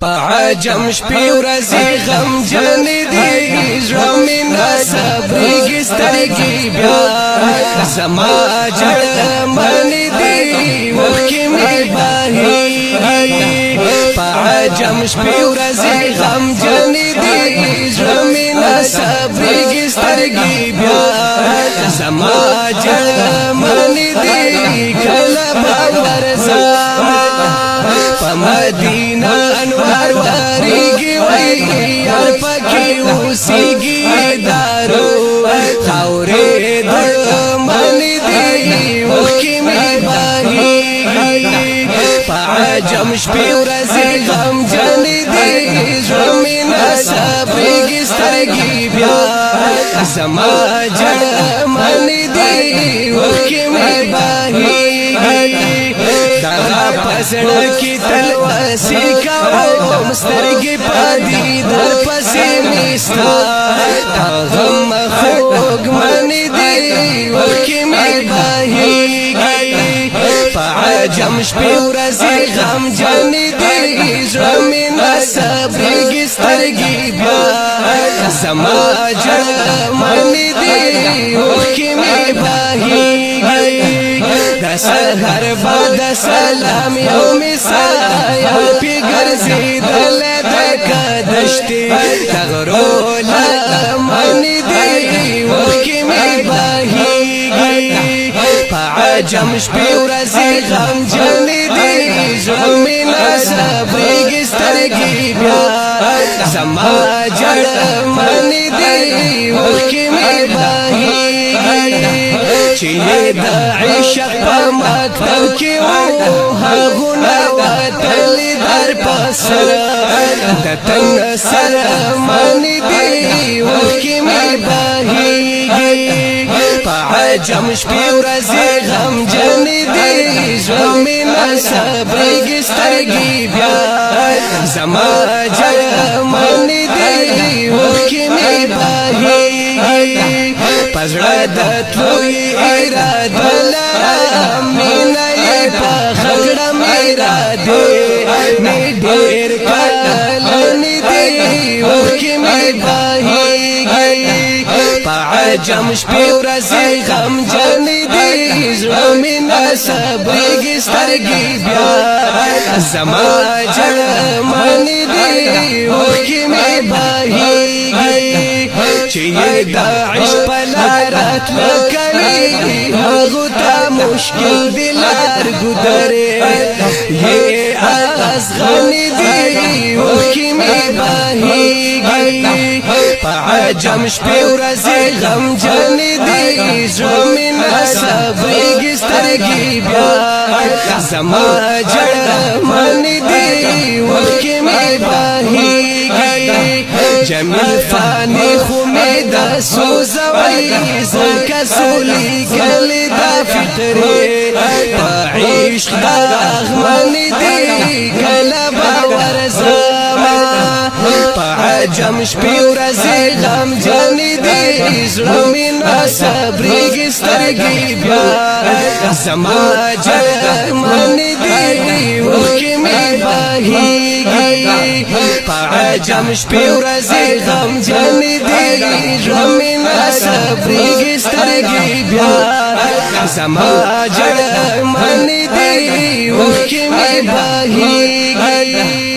عجم شپې ورځې غمژنې دي زړه مې نه صبرېږي سترګې بیا زما جړمنې دي اوښکې مې بهېږي په عجم شپې ورځې غمژنې دي زړه مې نه صبرېږي سترګې بیا زما جړمنې دي کله به ورځم په مدینه انوار وریږي وای یار پکې اوسېږي دارو خاورې د منې دي اوښکې مې بهېږي په عجم شپې ورځې غمژنې دي زړه مې نه صبرېږي سترګې بیا زما جړمنې دي اوښکې مې بهېږي دغه په زړه کې تل وسې کوم سترګې په دیدار پسې مې ستا غم خوږمنې دي اوښکې مې بهېږي په عجم شپې ورځې غمژنې دي زړه مې نه صبرېږي سترګې بیا زما جړمنې دي اوښکې مې بهېږي د سحر بعد سلام یو مثال پې ګرځېدلی د کدشتې د غرو لمنې دي اوښکې مې بهېږي په عجم شپې ورځې غمژنې دي زړه مې نه صبرېږي سترګې بیا زما جړمنې دي اوښکې مې بهېږي چې د عشق په مکتب کې وو هغونه وتلي در په سره د تن سره منې دي اوښکې مې بهېږي په عجم شپې ورځې غمژنې دي زړه مې نه صبرېږي سترګې بیا زما جړمنې دي اوښکې مې بهېږي په زړه د تلو یې اراده لرم مینه یې په خګړه مېرادې مې ډېر کلنې دي اوښکې مې بهېږي په عجم شپې ورځې غمژنې دي زړه مې نه صبرېږي سترګې بیا زما جړمنې دي اوښکې مې بهېږي چې د عشق په لاره تله کوي هغو ته مشکل دي لار ګودرې یې ازغنې دي اوښکې مې بهېږي په عجم شپې ورځې غمژنې دي زړه مې نه صبرېږي سترګې بیا زما جړمنې دي اوښکې مې بهېږي جمیل فانی خو مې د سوزوي ځکه سولې ګلې د فطرې په عشق د اغمنې دي کله به ورځم په عجم شپې ورځې غمژنې دي زړه مې نه صبرېږي سترګې بیا زما جړمنې دي اوښکې مې بهېږي په عجم شپې ورځې غمژنې دي زړه مې نه صبرېږي سترګې بیا زما جړمنې دي اوښکې مې بهېږي